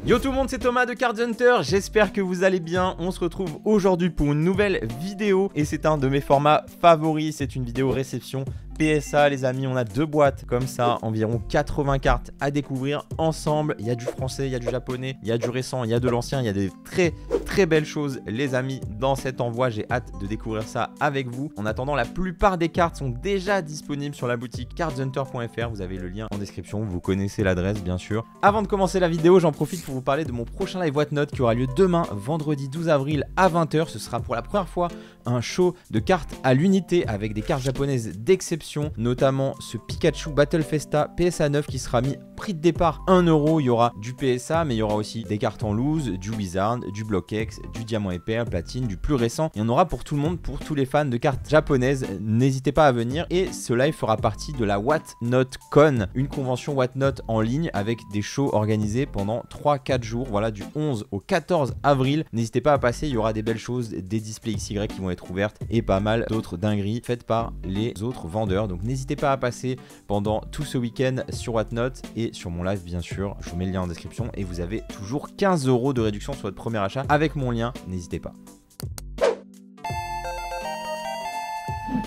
Yo tout le monde, c'est Thomas de Card Hunter, j'espère que vous allez bien. On se retrouve aujourd'hui pour une nouvelle vidéo et c'est un de mes formats favoris, c'est une vidéo réception PSA les amis. On a deux boîtes comme ça, environ 80 cartes à découvrir ensemble. Il y a du français, il y a du japonais, il y a du récent, il y a de l'ancien, il y a des très belles choses les amis dans cet envoi. J'ai hâte de découvrir ça avec vous. En attendant, la plupart des cartes sont déjà disponibles sur la boutique cardhunter.fr. Vous avez le lien en description, vous connaissez l'adresse bien sûr. Avant de commencer la vidéo, j'en profite pour vous parler de mon prochain live Whatnot qui aura lieu demain, vendredi 12 avril à 20 h. Ce sera pour la première fois un show de cartes à l'unité avec des cartes japonaises d'exception, notamment ce Pikachu Battle Festa PSA 9 qui sera mis prix de départ 1 €. Il y aura du PSA, mais il y aura aussi des cartes en loose, du Wizard, du Block X, du Diamant et Perle, Platine, du plus récent. Il y en aura pour tout le monde, pour tous les fans de cartes japonaises. N'hésitez pas à venir et ce live fera partie de la Whatnot Con, une convention Whatnot en ligne avec des shows organisés pendant 3-4 jours. Voilà, du 11 au 14 avril. N'hésitez pas à passer, il y aura des belles choses, des displays XY qui vont être ouvertes et pas mal d'autres dingueries faites par les autres vendeurs. Donc n'hésitez pas à passer pendant tout ce week-end sur Whatnot et sur mon live bien sûr. Je vous mets le lien en description et vous avez toujours 15 € de réduction sur votre premier achat avec mon lien. N'hésitez pas.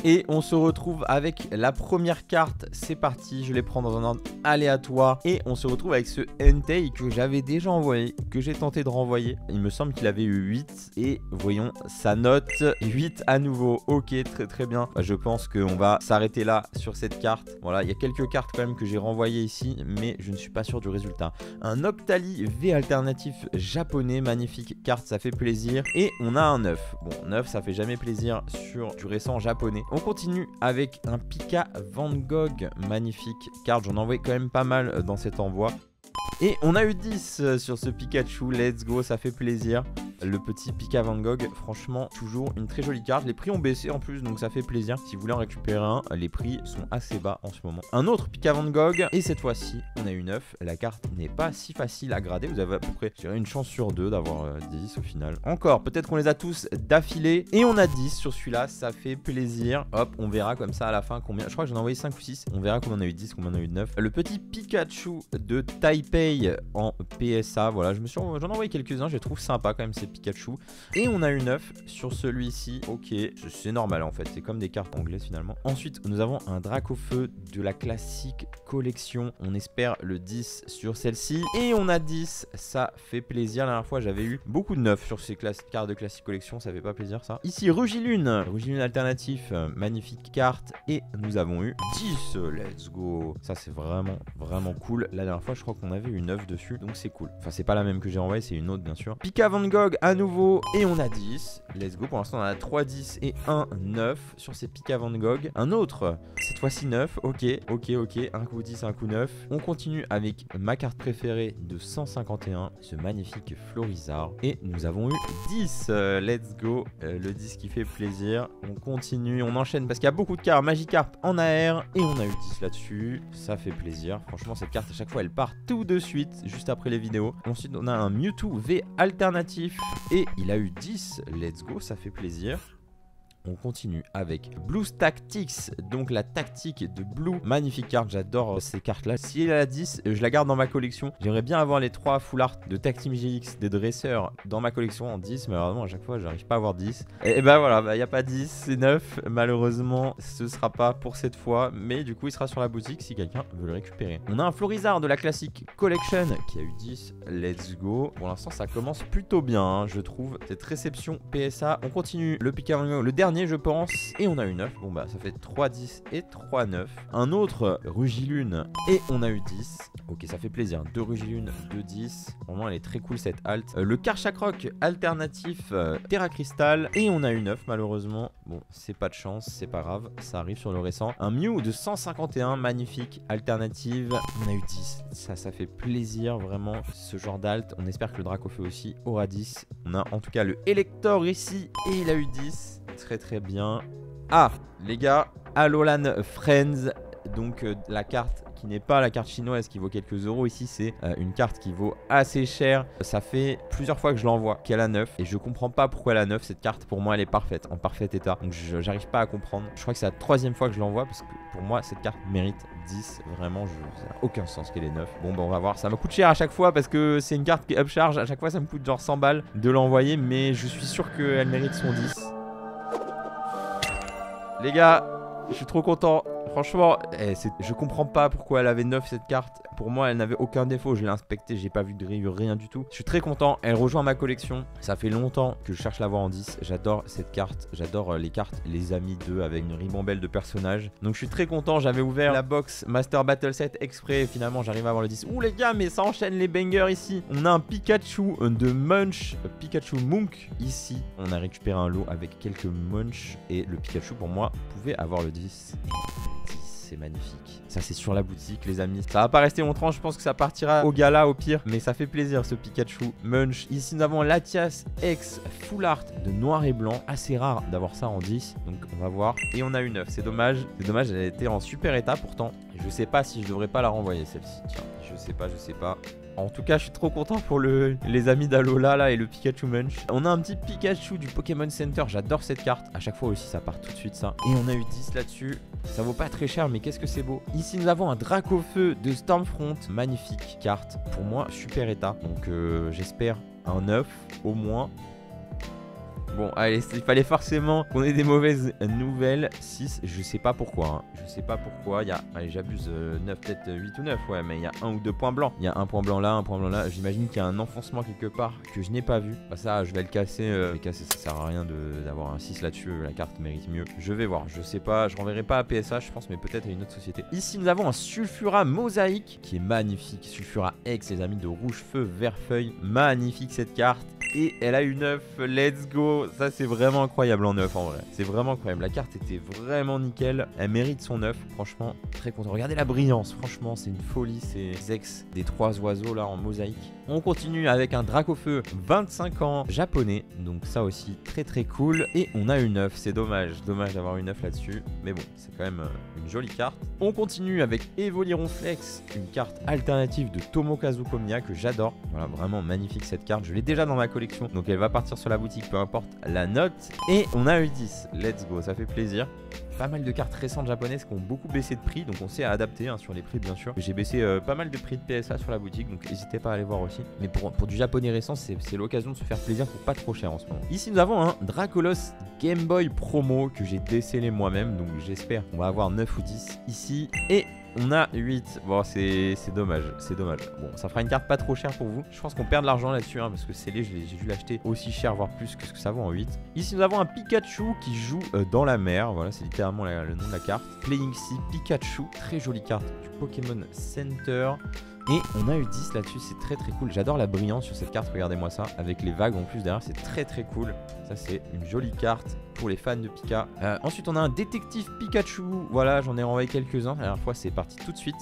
Et on se retrouve avec la première carte, c'est parti, je les prends dans un ordre aléatoire. Et on se retrouve avec ce Entei que j'avais déjà envoyé, que j'ai tenté de renvoyer. Il me semble qu'il avait eu 8 et voyons sa note, 8 à nouveau. Ok, très bien. Je pense qu'on va s'arrêter là sur cette carte. Voilà, il y a quelques cartes quand même que j'ai renvoyées ici, mais je ne suis pas sûr du résultat. Un Octali V alternatif japonais, magnifique carte, ça fait plaisir. Et on a un 9. Bon, 9 ça fait jamais plaisir sur du récent japonais. On continue avec un Pika Van Gogh, magnifique carte, j'en envoie quand même pas mal dans cet envoi. Et on a eu 10 sur ce Pikachu, let's go, ça fait plaisir. Le petit Pika Van Gogh, franchement, toujours une très jolie carte. Les prix ont baissé en plus, donc ça fait plaisir. Si vous voulez en récupérer un, les prix sont assez bas en ce moment. Un autre Pika Van Gogh, et cette fois-ci, on a eu 9. La carte n'est pas si facile à grader. Vous avez à peu près, je dirais, une chance sur 2 d'avoir 10 au final. Encore, peut-être qu'on les a tous d'affilée. Et on a 10 sur celui-là, ça fait plaisir. Hop, on verra comme ça à la fin combien. Je crois que j'en ai envoyé 5 ou 6. On verra combien on a eu 10, combien on a eu 9. Le petit Pikachu de Taipei en PSA, voilà, j'en ai envoyé quelques-uns, je les trouve sympa quand même ces Pikachu. Et on a eu 9 sur celui-ci, ok, c'est normal en fait, c'est comme des cartes anglaises finalement. Ensuite, nous avons un Dracofeu de la classique collection, on espère le 10 sur celle-ci. Et on a 10, ça fait plaisir. La dernière fois, j'avais eu beaucoup de 9 sur ces cartes de classique collection, ça fait pas plaisir ça. Ici, Rugilune alternatif, magnifique carte. Et nous avons eu 10, let's go. Ça c'est vraiment cool. La dernière fois, je crois qu'on avait eu 9 dessus, donc c'est cool. Enfin, c'est pas la même que j'ai envoyée, c'est une autre bien sûr. Pika Van Gogh à nouveau. Et on a 10, let's go. Pour l'instant on a 3 10 et 1 9 sur ces Pika Van Gogh. Un autre, cette fois-ci 9, ok, un coup 10, un coup 9. On continue avec ma carte préférée de 151, ce magnifique Florizard. Et nous avons eu 10, let's go, le 10 qui fait plaisir. On continue, on enchaîne parce qu'il y a beaucoup de cartes Magikarp en AR. Et on a eu 10 là-dessus, ça fait plaisir. Franchement cette carte à chaque fois elle part tout de suite, juste après les vidéos. Ensuite on a un Mewtwo V alternatif. Et il a eu 10, let's go, ça fait plaisir. On continue avec Blue Tactics, donc la tactique de Blue. Magnifique carte, j'adore ces cartes-là. Si elle a 10, je la garde dans ma collection. J'aimerais bien avoir les 3 full art de Tactim GX des dresseurs dans ma collection en 10, mais malheureusement à chaque fois j'arrive pas à avoir 10. Et bah voilà, il n'y a pas 10, c'est 9. Malheureusement, ce sera pas pour cette fois, mais du coup il sera sur la boutique si quelqu'un veut le récupérer. On a un Florizard de la classique collection qui a eu 10, let's go. Pour l'instant ça commence plutôt bien, hein, je trouve. Cette réception PSA, on continue le Pika Van Gogh, le dernier je pense, et on a eu 9. Bon bah ça fait 3 10 et 3 9. Un autre Rugilune et on a eu 10. Ok, ça fait plaisir, 2 Rugilune, 2 10. Vraiment elle est très cool cette alt. Le Karchakroc alternatif Terra Crystal et on a eu 9 malheureusement. Bon, c'est pas de chance, c'est pas grave, ça arrive sur le récent. Un Mew de 151, magnifique alternative. On a eu 10. Ça fait plaisir vraiment ce genre d'alt. On espère que le Dracofeu aussi aura 10. On a en tout cas le Elector ici et il a eu 10. Très bien. Ah les gars, Alolan Friends, donc la carte qui n'est pas la carte chinoise qui vaut quelques euros. Ici, c'est une carte qui vaut assez cher. Ça fait plusieurs fois que je l'envoie qu'elle a 9 et je comprends pas pourquoi elle a 9. Cette carte, pour moi, elle est parfaite, en parfait état. Donc, j'arrive pas à comprendre. Je crois que c'est la 3e fois que je l'envoie parce que pour moi, cette carte mérite 10. Vraiment, ça n'a aucun sens qu'elle est 9. Bon, on va voir. Ça me coûte cher à chaque fois parce que c'est une carte qui est upcharge. À chaque fois, ça me coûte genre 100 balles de l'envoyer, mais je suis sûr qu'elle mérite son 10. Les gars, je suis trop content. Franchement, je comprends pas pourquoi elle avait 9 cette carte. Pour moi, elle n'avait aucun défaut. Je l'ai inspecté, j'ai pas vu de rayures, rien du tout. Je suis très content. Elle rejoint ma collection. Ça fait longtemps que je cherche l'avoir en 10. J'adore cette carte. J'adore les cartes, les amis 2 avec une ribambelle de personnages. Donc je suis très content. J'avais ouvert la box Master Battle Set exprès. Et finalement, j'arrive à avoir le 10. Ouh les gars, mais ça enchaîne les bangers ici. On a un Pikachu de Munch. Pikachu Monk. Ici, on a récupéré un lot avec quelques Munch. Et le Pikachu, pour moi, pouvait avoir le 10. C'est magnifique. Ça, c'est sur la boutique, les amis. Ça va pas rester longtemps. Je pense que ça partira au gala, au pire. Mais ça fait plaisir, ce Pikachu Munch. Ici, nous avons Latias X Full Art de noir et blanc. Assez rare d'avoir ça en 10. Donc, on va voir. Et on a une 9. C'est dommage. C'est dommage. Elle était en super état pourtant. Je sais pas si je devrais pas la renvoyer, celle-ci. Tiens, je sais pas. En tout cas, je suis trop content pour les amis d'Alola là et le Pikachu Munch. On a un petit Pikachu du Pokémon Center. J'adore cette carte. À chaque fois aussi, ça part tout de suite ça. Et on a eu 10 là-dessus. Ça vaut pas très cher, mais qu'est-ce que c'est beau. Ici, nous avons un Dracofeu de Stormfront. Magnifique carte. Pour moi, super état. Donc, j'espère un 9 au moins. Bon, allez, il fallait forcément qu'on ait des mauvaises nouvelles. 6, je sais pas pourquoi. Hein. Je sais pas pourquoi. Il y a, allez, j'abuse, 9, peut-être 8 ou 9. Ouais, mais il y a 1 ou 2 points blancs. Il y a un point blanc là, un point blanc là. J'imagine qu'il y a un enfoncement quelque part que je n'ai pas vu. Bah, ça, je vais le casser. Ça sert à rien d'avoir un 6 là-dessus. La carte mérite mieux. Je vais voir. Je sais pas. Je renverrai pas à PSA, je pense, mais peut-être à une autre société. Ici, nous avons un Sulfura Mosaïque qui est magnifique. Sulfura X, les amis, de rouge feu, vert feuille. Magnifique cette carte. Et elle a eu 9, let's go. Ça c'est vraiment incroyable en 9 en vrai. C'est vraiment incroyable, la carte était vraiment nickel. Elle mérite son 9, franchement, très content. Regardez la brillance, franchement c'est une folie. Ces ex des 3 oiseaux là en mosaïque. On continue avec un Dracofeu 25 ans japonais. Donc ça aussi très très cool. Et on a une 9, c'est dommage d'avoir une 9 là-dessus. Mais bon, c'est quand même une jolie carte. On continue avec Evoliron Flex, une carte alternative de Tomokazu Komiya que j'adore. Voilà, vraiment magnifique cette carte. Je l'ai déjà dans ma collection, donc elle va partir sur la boutique, peu importe la note. Et on a eu 10, let's go, ça fait plaisir. Pas mal de cartes récentes japonaises qui ont beaucoup baissé de prix, donc on s'est adapté sur les prix bien sûr. J'ai baissé pas mal de prix de PSA sur la boutique, donc n'hésitez pas à aller voir aussi. Mais pour du japonais récent, c'est l'occasion de se faire plaisir pour pas trop cher en ce moment. Ici nous avons un Dracolos Game Boy Promo que j'ai décelé moi-même, donc j'espère qu'on va avoir 9 ou 10 ici. Et on a 8. Bon, c'est dommage. C'est dommage. Bon, ça fera une carte pas trop chère pour vous. Je pense qu'on perd de l'argent là-dessus, parce que scellé, j'ai dû l'acheter aussi cher, voire plus que ce que ça vaut en 8. Ici, nous avons un Pikachu qui joue dans la mer. Voilà, c'est littéralement le nom de la carte. Playing Sea Pikachu. Très jolie carte du Pokémon Center. Et on a eu 10 là-dessus, c'est très très cool. J'adore la brillance sur cette carte, regardez-moi ça. Avec les vagues en plus derrière, c'est très très cool. Ça c'est une jolie carte pour les fans de Pika. Ensuite on a un détective Pikachu. Voilà, j'en ai renvoyé quelques-uns. La dernière fois c'est parti tout de suite.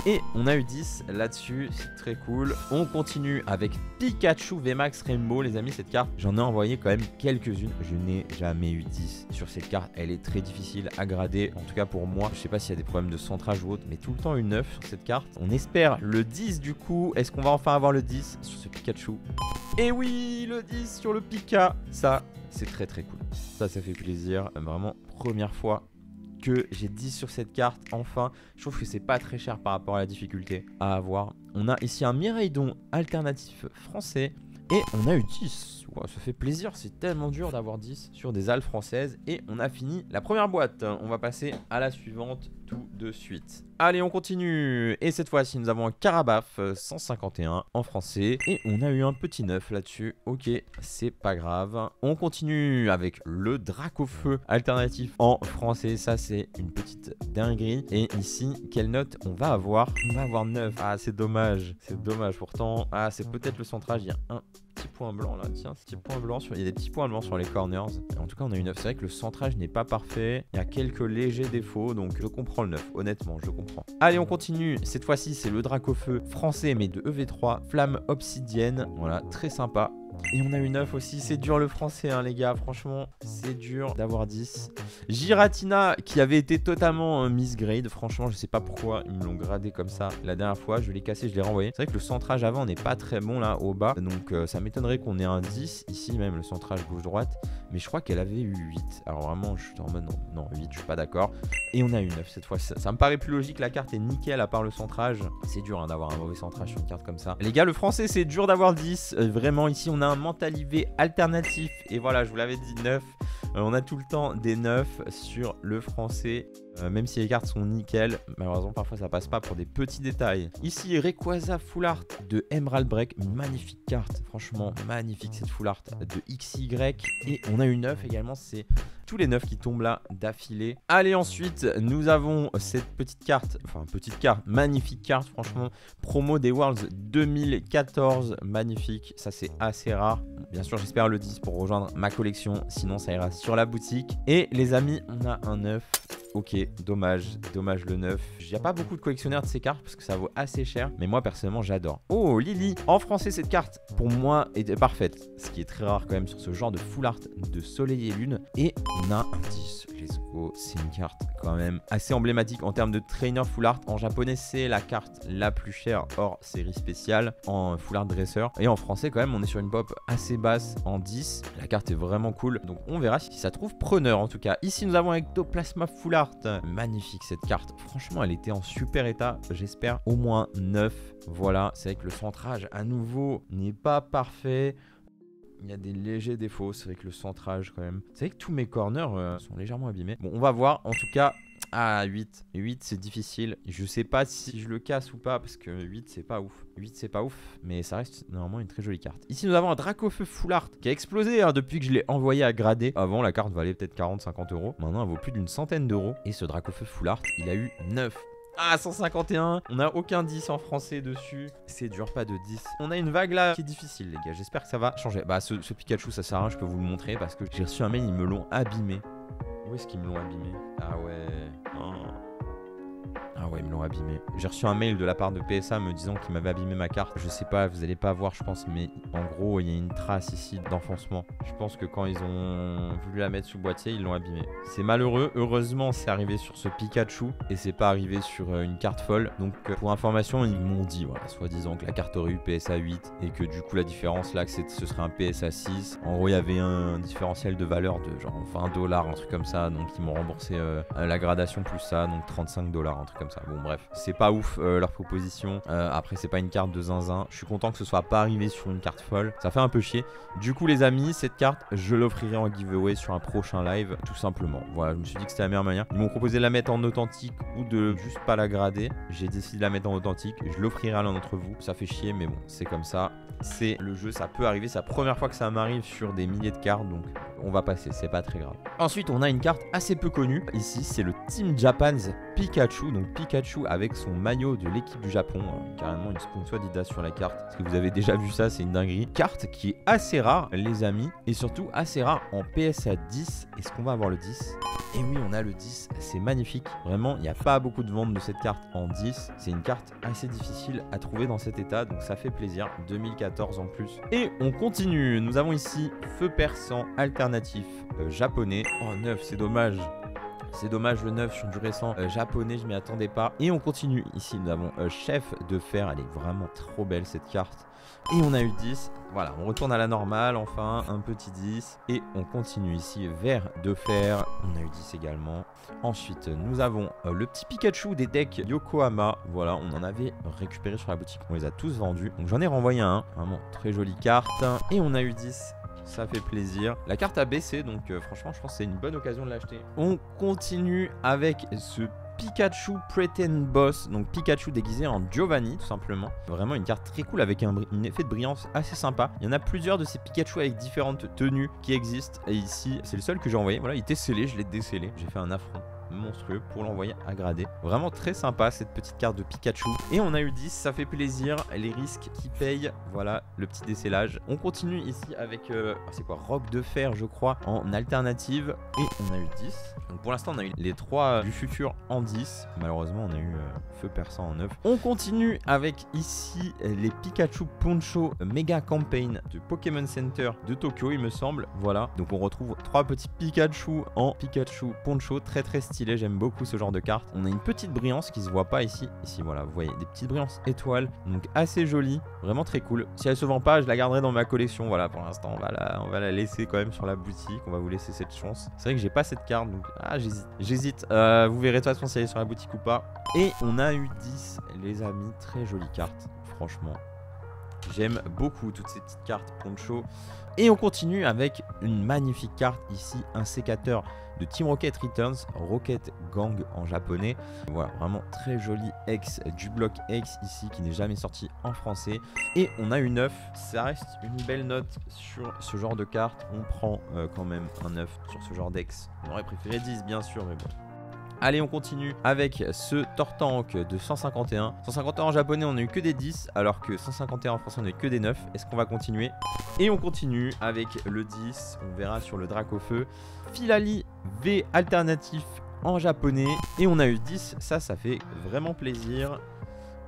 Et on a eu 10 là-dessus, c'est très cool. On continue avec Pikachu VMAX Rainbow, les amis, cette carte. J'en ai envoyé quand même quelques-unes. Je n'ai jamais eu 10 sur cette carte. Elle est très difficile à grader, en tout cas pour moi. Je sais pas s'il y a des problèmes de centrage ou autre, mais tout le temps une 9 sur cette carte. On espère le 10 du coup. Est-ce qu'on va enfin avoir le 10 sur ce Pikachu? Et oui, le 10 sur le Pika. Ça, c'est très très cool. Ça fait plaisir. Vraiment, première fois que j'ai 10 sur cette carte, enfin. Je trouve que c'est pas très cher par rapport à la difficulté à avoir. On a ici un Miraidon alternatif français. Et on a eu 10. Wow, ça fait plaisir, c'est tellement dur d'avoir 10 sur des AL françaises. Et on a fini la première boîte. On va passer à la suivante tout de suite. Allez, on continue. Et cette fois-ci, nous avons un Carabaf 151 en français. Et on a eu un petit 9 là-dessus. Ok, c'est pas grave. On continue avec le Dracofeu alternatif en français. Ça, c'est une petite dinguerie. Et ici, quelle note on va avoir? On va avoir 9. Ah, c'est dommage. C'est dommage. Pourtant, ah, c'est peut-être le centrage. Il y a un petit point blanc là. Tiens, petit point blanc. Il y a des petits points blancs sur les corners. Et en tout cas, on a une 9. C'est vrai que le centrage n'est pas parfait. Il y a quelques légers défauts. Donc, je comprends le 9. Honnêtement, je comprends. Allez, on continue. Cette fois-ci, c'est le Dracofeu français, mais de EV3. Flamme obsidienne. Voilà, très sympa. Et on a eu 9 aussi. C'est dur le français, hein, les gars. Franchement, c'est dur d'avoir 10. Giratina, qui avait été totalement miss grade. Franchement, je sais pas pourquoi ils me l'ont gradé comme ça la dernière fois. Je l'ai cassé, je l'ai renvoyé. C'est vrai que le centrage avant n'est pas très bon là au bas. Donc ça m'étonnerait qu'on ait un 10. Ici même, le centrage gauche-droite. Mais je crois qu'elle avait eu 8. Alors vraiment, je suis en mode non, 8, je suis pas d'accord. Et on a eu 9 cette fois. Ça me paraît plus logique. La carte est nickel à part le centrage. C'est dur hein, d'avoir un mauvais centrage sur une carte comme ça. Les gars, le français, c'est dur d'avoir 10. Vraiment, ici, on a un mentalivé alternatif. Et voilà, je vous l'avais dit, 9. On a tout le temps des 9 sur le français. Même si les cartes sont nickel, malheureusement parfois ça passe pas pour des petits détails. Ici Rayquaza Full Art de Emerald Break, magnifique carte, franchement magnifique cette Full Art de XY. Et on a une 9 également, c'est tous les 9 qui tombent là d'affilée. Allez, ensuite nous avons cette petite carte, magnifique carte franchement, promo des Worlds 2014, magnifique, ça c'est assez rare. Bien sûr j'espère le 10 pour rejoindre ma collection, sinon ça ira sur la boutique. Et les amis, on a un 9. Ok, dommage le 9. Il n'y a pas beaucoup de collectionneurs de ces cartes parce que ça vaut assez cher. Mais moi, personnellement, j'adore. Oh, Lily. En français, cette carte, pour moi, était parfaite. Ce qui est très rare quand même sur ce genre de full art de soleil et lune. Et on a un 10. Let's go. C'est une carte quand même assez emblématique en termes de trainer full art. En japonais, c'est la carte la plus chère hors série spéciale en full art dresseur. Et en français, quand même, on est sur une pop assez basse en 10. La carte est vraiment cool. Donc, on verra si ça trouve preneur en tout cas. Ici, nous avons un Ectoplasma full art. Magnifique cette carte, franchement elle était en super état, j'espère au moins 9. Voilà, c'est vrai que le centrage à nouveau n'est pas parfait. Il y a des légers défauts, c'est vrai que le centrage quand même. C'est vrai que tous mes corners sont légèrement abîmés. Bon, on va voir, en tout cas. Ah, 8. 8, c'est difficile. Je sais pas si je le casse ou pas, parce que 8, c'est pas ouf. 8, c'est pas ouf, mais ça reste normalement une très jolie carte. Ici, nous avons un Dracofeu Full Art qui a explosé hein, depuis que je l'ai envoyé à grader. Avant, la carte valait peut-être 40-50 euros. Maintenant, elle vaut plus d'une centaine d'euros. Et ce Dracofeu Full Art, il a eu 9. Ah, 151. On n'a aucun 10 en français dessus. C'est dur, pas de 10. On a une vague là qui est difficile, les gars. J'espère que ça va changer. Bah, ce Pikachu, ça sert à rien. Je peux vous le montrer parce que j'ai reçu un mail, ils me l'ont abîmé. Où est-ce qu'ils me l'ont abîmé? Ah ouais. Oh. Ah ouais, ils me l'ont abîmé. J'ai reçu un mail de la part de PSA me disant qu'ils m'avaient abîmé ma carte. Je sais pas, vous allez pas voir, je pense, mais en gros, il y a une trace ici d'enfoncement. Je pense que quand ils ont voulu la mettre sous boîtier, ils l'ont abîmé. C'est malheureux. Heureusement, c'est arrivé sur ce Pikachu et c'est pas arrivé sur une carte folle. Donc, pour information, ils m'ont dit, voilà, soi-disant que la carte aurait eu PSA 8 et que du coup, la différence là, que ce serait un PSA 6. En gros, il y avait un différentiel de valeur de genre 20 $, un truc comme ça. Donc, ils m'ont remboursé la gradation plus ça, donc 35 $, un truc comme ça. Bon bref, c'est pas ouf leur proposition. Après c'est pas une carte de zinzin. Je suis content que ce soit pas arrivé sur une carte folle. Ça fait un peu chier. Du coup les amis, cette carte je l'offrirai en giveaway sur un prochain live. Tout simplement. Voilà, je me suis dit que c'était la meilleure manière. Ils m'ont proposé de la mettre en authentique ou de juste pas la grader. J'ai décidé de la mettre en authentique. Je l'offrirai à l'un d'entre vous. Ça fait chier mais bon, c'est comme ça. C'est le jeu, ça peut arriver. C'est la première fois que ça m'arrive sur des milliers de cartes. Donc on va passer, c'est pas très grave. Ensuite on a une carte assez peu connue. Ici c'est le Team Japan's Pikachu. Donc Pikachu avec son maillot de l'équipe du Japon, carrément une sponsor Adidas sur la carte. Est-ce que vous avez déjà vu ça? C'est une dinguerie. Carte qui est assez rare les amis, et surtout assez rare en PSA 10. Est-ce qu'on va avoir le 10? Et oui, on a le 10, c'est magnifique. Vraiment, il n'y a pas beaucoup de ventes de cette carte en 10. C'est une carte assez difficile à trouver dans cet état, donc ça fait plaisir. 2014 en plus. Et on continue. Nous avons ici Feu Perçant alternatif japonais. Oh 9, c'est dommage. C'est dommage le 9 sur du récent japonais, je m'y attendais pas. Et on continue. Ici, nous avons Chef de Fer. Elle est vraiment trop belle cette carte. Et on a eu 10. Voilà, on retourne à la normale, enfin, un petit 10. Et on continue ici, Vert de Fer. On a eu 10 également. Ensuite, nous avons le petit Pikachu des decks Yokohama. Voilà, on en avait récupéré sur la boutique. On les a tous vendus. Donc j'en ai renvoyé un. Vraiment, très jolie carte. Et on a eu 10. Ça fait plaisir. La carte a baissé, donc franchement, je pense que c'est une bonne occasion de l'acheter. On continue avec ce Pikachu Pretend Boss, donc Pikachu déguisé en Giovanni tout simplement. Vraiment une carte très cool avec un effet de brillance assez sympa. Il y en a plusieurs de ces Pikachu avec différentes tenues qui existent. Et ici, c'est le seul que j'ai envoyé. Voilà, il était scellé, je l'ai décellé. J'ai fait un affront. monstrueux pour l'envoyer à grader. Vraiment très sympa cette petite carte de Pikachu. Et on a eu 10, ça fait plaisir. Les risques qui payent, voilà le petit décellage. On continue ici avec, c'est quoi, Roc de Fer je crois, en alternative. Et on a eu 10. Donc pour l'instant on a eu les 3 du futur en 10. Malheureusement on a eu Feu Perçant en 9. On continue avec ici les Pikachu Poncho Mega Campaign de Pokémon Center de Tokyo il me semble. Voilà, donc on retrouve 3 petits Pikachu en Pikachu Poncho, très très stylé, j'aime beaucoup ce genre de carte. On a une petite brillance qui se voit pas ici. Ici voilà, vous voyez des petites brillances étoiles, donc assez jolie, vraiment très cool. Si elle se vend pas, je la garderai dans ma collection. Voilà, pour l'instant on va la laisser quand même sur la boutique, on va vous laisser cette chance. C'est vrai que j'ai pas cette carte, donc j'hésite. Vous verrez de toute façon si elle est sur la boutique ou pas. Et on a eu 10 les amis, très jolie carte, franchement. J'aime beaucoup toutes ces petites cartes Poncho. Et on continue avec une magnifique carte ici, un sécateur de Team Rocket Returns, Rocket Gang en japonais. Voilà, vraiment très joli X du bloc X ici qui n'est jamais sorti en français. Et on a une 9, ça reste une belle note sur ce genre de carte. On prend quand même un 9 sur ce genre d'X. On aurait préféré 10 bien sûr, mais bon. Allez, on continue avec ce Tortank de 151. 151 en japonais, on n'a eu que des 10, alors que 151 en français, on n'a eu que des 9. Est-ce qu'on va continuer? Et on continue avec le 10, on verra sur le Dracofeu. Filali V alternatif en japonais. Et on a eu 10, ça fait vraiment plaisir.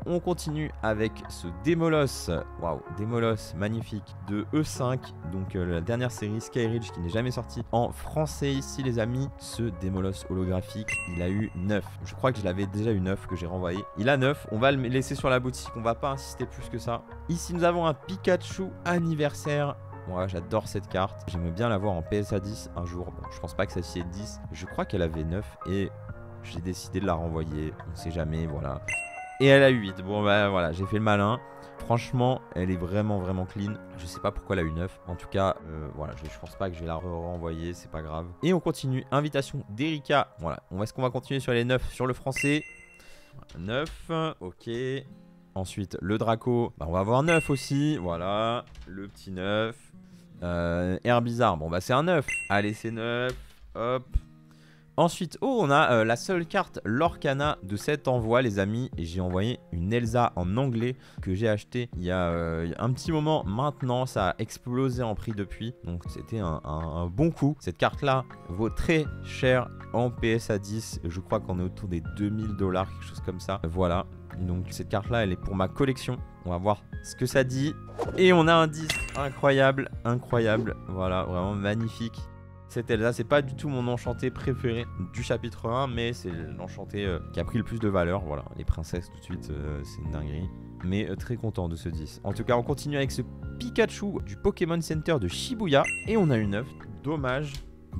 On continue avec ce Démolos, waouh, Démolos magnifique de E5, donc la dernière série Skyridge qui n'est jamais sortie en français ici les amis. Ce Démolos holographique, il a eu 9, je crois que je l'avais déjà eu 9 que j'ai renvoyé. Il a 9, on va le laisser sur la boutique, on va pas insister plus que ça. Ici nous avons un Pikachu anniversaire. Ouais, j'adore cette carte, j'aimerais bien l'avoir en PSA 10 un jour. Bon, je pense pas que celle-ci est 10, je crois qu'elle avait 9 et j'ai décidé de la renvoyer, on sait jamais, voilà. Et elle a eu 8. Bon bah voilà, j'ai fait le malin. Franchement, elle est vraiment clean. Je sais pas pourquoi elle a eu 9. En tout cas, voilà, je pense pas que je vais la renvoyer, c'est pas grave. Et on continue. Invitation d'Erika. Voilà, est-ce qu'on va continuer sur les 9 sur le français? 9, ok. Ensuite, le Draco. Bah, on va avoir 9 aussi. Voilà, le petit 9. Air bizarre. Bon bah c'est un 9. Allez, c'est 9. Hop. Ensuite, on a la seule carte Lorcana de cet envoi les amis. Et j'ai envoyé une Elsa en anglais que j'ai acheté il y a un petit moment maintenant. Ça a explosé en prix depuis. Donc c'était un bon coup. Cette carte là vaut très cher en PSA 10. Je crois qu'on est autour des 2000 $, quelque chose comme ça. Voilà. Donc cette carte là elle est pour ma collection. On va voir ce que ça dit. Et on a un 10 incroyable. Incroyable. Voilà, vraiment magnifique. Cette Elsa, c'est pas du tout mon enchanté préféré du chapitre 1, mais c'est l'enchanté qui a pris le plus de valeur. Voilà, les princesses tout de suite, c'est une dinguerie. Mais très content de ce 10. En tout cas, on continue avec ce Pikachu du Pokémon Center de Shibuya. Et on a une 9. Dommage.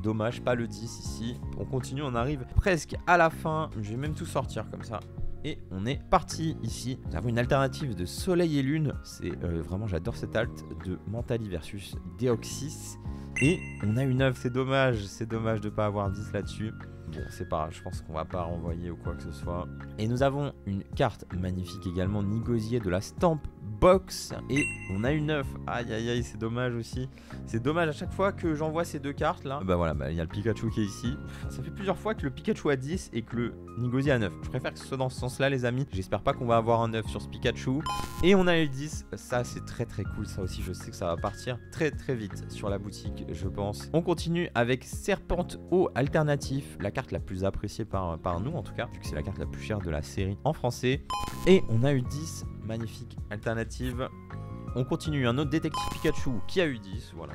Dommage, pas le 10 ici. On continue, on arrive presque à la fin. Je vais même tout sortir comme ça. Et on est parti ici. Nous avons une alternative de Soleil et Lune. C'est vraiment, j'adore cette alt de Mentali versus Deoxys. Et on a une 9, c'est dommage de ne pas avoir 10 là-dessus. Bon, c'est pas grave, je pense qu'on va pas renvoyer ou quoi que ce soit. Et nous avons une carte magnifique également, Nigosier de la Stamp Box. Et on a une 9, aïe aïe aïe, c'est dommage aussi. C'est dommage à chaque fois que j'envoie ces deux cartes là. Bah voilà, il y a le Pikachu qui est ici. Ça fait plusieurs fois que le Pikachu a 10 et que le Nigosier a 9. Je préfère que ce soit dans ce sens là les amis. J'espère pas qu'on va avoir un 9 sur ce Pikachu. Et on a eu 10, ça c'est très cool. Ça aussi je sais que ça va partir très vite sur la boutique je pense. On continue avec Serpente Eau alternatif. La carte la plus appréciée par nous en tout cas, vu que c'est la carte la plus chère de la série en français. Et on a eu 10, magnifique alternative. On continue, un autre détective Pikachu qui a eu 10, voilà.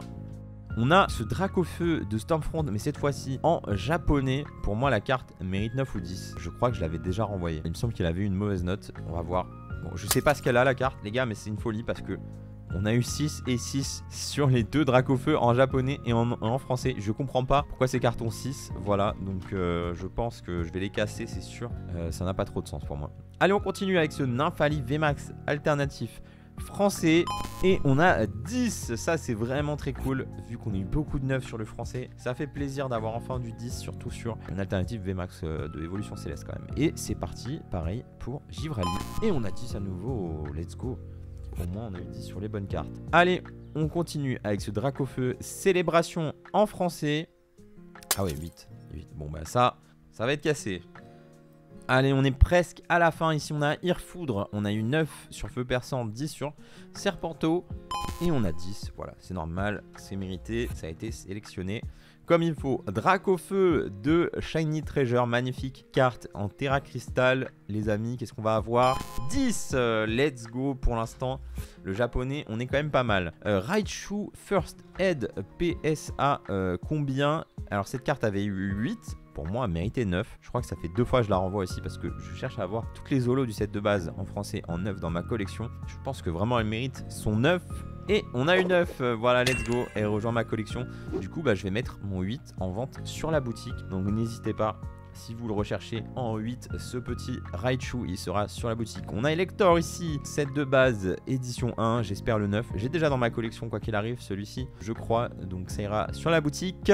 On a ce Dracofeu de Stormfront, mais cette fois-ci en japonais. Pour moi la carte mérite 9 ou 10. Je crois que je l'avais déjà renvoyé. Il me semble qu'il avait eu une mauvaise note, on va voir. Bon, je sais pas ce qu'elle a la carte les gars, mais c'est une folie parce que on a eu 6 et 6 sur les deux Dracofeu en japonais et en français. Je comprends pas pourquoi ces cartes ont 6. Voilà, donc je pense que je vais les casser, c'est sûr. Ça n'a pas trop de sens pour moi. Allez, on continue avec ce Nymphali VMAX alternatif français. Et on a 10. Ça, c'est vraiment très cool. Vu qu'on a eu beaucoup de 9 sur le français, ça fait plaisir d'avoir enfin du 10, surtout sur une alternative VMAX de Évolution Céleste quand même. Et c'est parti, pareil, pour Givrali. Et on a 10 à nouveau. Let's go. Au moins on a eu 10 sur les bonnes cartes. Allez, on continue avec ce Dracofeu Célébration en français. Ah ouais, 8. Bon bah ça, Ça va être cassé. Allez, on est presque à la fin. Ici, on a Irfoudre. On a eu 9 sur Feu Perçant, 10 sur Serpento. Et on a 10. Voilà, c'est normal. C'est mérité. Ça a été sélectionné comme il faut. Dracofeu de Shiny Treasure. Magnifique carte en Terra Crystal. Les amis, qu'est-ce qu'on va avoir? 10. Let's go pour l'instant. Le japonais, on est quand même pas mal. Raichu First Aid PSA. Combien? Alors, cette carte avait eu 8. Pour moi, elle méritait 9. Je crois que ça fait 2 fois que je la renvoie aussi parce que je cherche à avoir toutes les holos du set de base en français en 9 dans ma collection. Je pense que vraiment elle mérite son 9. Et on a eu 9. Voilà, let's go. Elle rejoint ma collection. Du coup, je vais mettre mon 8 en vente sur la boutique. Donc n'hésitez pas. Si vous le recherchez en 8, ce petit Raichu, il sera sur la boutique. On a Elector ici, set de base, édition 1, j'espère le 9. J'ai déjà dans ma collection, quoi qu'il arrive, celui-ci, je crois. Donc ça ira sur la boutique.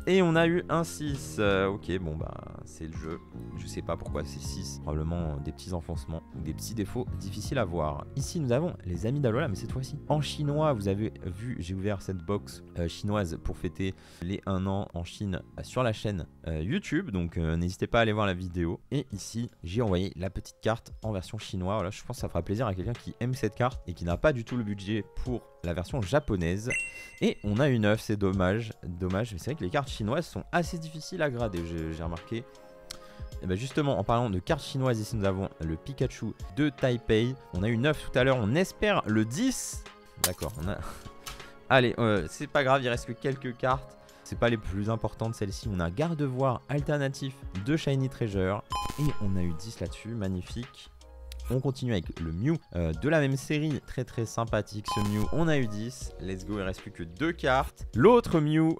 Et on a eu un 6. Ok, bon c'est le jeu. Je sais pas pourquoi c'est 6. Probablement des petits enfoncements ou des petits défauts difficiles à voir. Ici nous avons les amis d'Alola, mais cette fois-ci en chinois. Vous avez vu, j'ai ouvert cette box chinoise pour fêter les 1 an en Chine sur la chaîne YouTube. Donc n'hésitez pas à aller voir la vidéo. Et ici j'ai envoyé la petite carte en version chinoise. Voilà, je pense que ça fera plaisir à quelqu'un qui aime cette carte et qui n'a pas du tout le budget pour la version japonaise. Et on a une 9, c'est dommage. Dommage, mais c'est vrai que les cartes chinoises sont assez difficiles à grader, j'ai remarqué. Et bien justement, en parlant de cartes chinoises, ici nous avons le Pikachu de Taipei. On a eu 9 tout à l'heure, on espère le 10. D'accord, on a... Allez, c'est pas grave, il reste que quelques cartes. C'est pas les plus importantes celles-ci. On a un garde-voir alternatif de Shiny Treasure. Et on a eu 10 là-dessus, magnifique. On continue avec le Mew de la même série, très très sympathique ce Mew. On a eu 10, let's go, il ne reste plus que 2 cartes. L'autre Mew,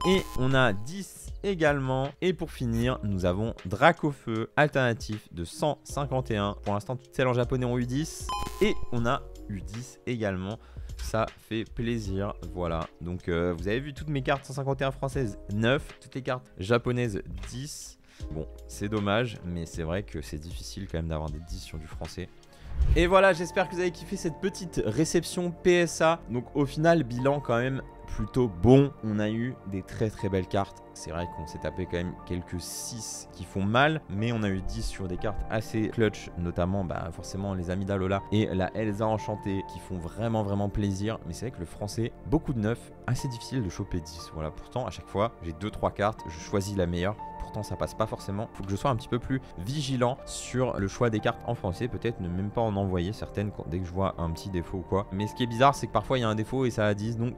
et on a 10 également. Et pour finir, nous avons Dracofeu alternatif de 151. Pour l'instant, toutes celles en japonais ont eu 10. Et on a eu 10 également. Ça fait plaisir, voilà. Donc vous avez vu toutes mes cartes 151 françaises 9, toutes les cartes japonaises 10. Bon, c'est dommage, mais c'est vrai que c'est difficile quand même d'avoir des 10 sur du français. Et voilà, j'espère que vous avez kiffé cette petite réception PSA. Donc au final, bilan quand même plutôt bon. On a eu des très très belles cartes. C'est vrai qu'on s'est tapé quand même quelques 6 qui font mal, mais on a eu 10 sur des cartes assez clutch, notamment forcément les amis d'Alola et la Elsa enchantée qui font vraiment plaisir. Mais c'est vrai que le français, beaucoup de 9, assez difficile de choper 10. Voilà, pourtant à chaque fois j'ai 2-3 cartes, je choisis la meilleure. Pourtant ça passe pas forcément, faut que je sois un petit peu plus vigilant sur le choix des cartes en français, peut-être ne même pas en envoyer certaines dès que je vois un petit défaut ou quoi. Mais ce qui est bizarre, c'est que parfois il y a un défaut et ça a 10, donc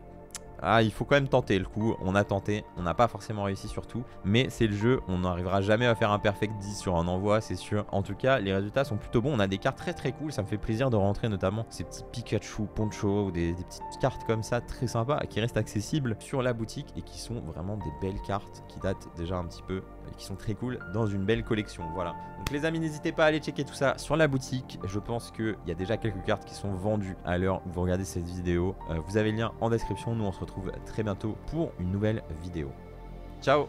il faut quand même tenter le coup. On a tenté, on n'a pas forcément réussi surtout, mais c'est le jeu, on n'arrivera jamais à faire un perfect 10 sur un envoi, c'est sûr. En tout cas, les résultats sont plutôt bons, on a des cartes très cool, ça me fait plaisir de rentrer notamment ces petits Pikachu, Poncho ou des petites cartes comme ça très sympas qui restent accessibles sur la boutique et qui sont vraiment des belles cartes qui datent déjà un petit peu et qui sont très cool dans une belle collection. Voilà. Donc les amis, n'hésitez pas à aller checker tout ça sur la boutique. Je pense qu'il y a déjà quelques cartes qui sont vendues à l'heure où vous regardez cette vidéo. Vous avez le lien en description. Nous, on se retrouve très bientôt pour une nouvelle vidéo. Ciao!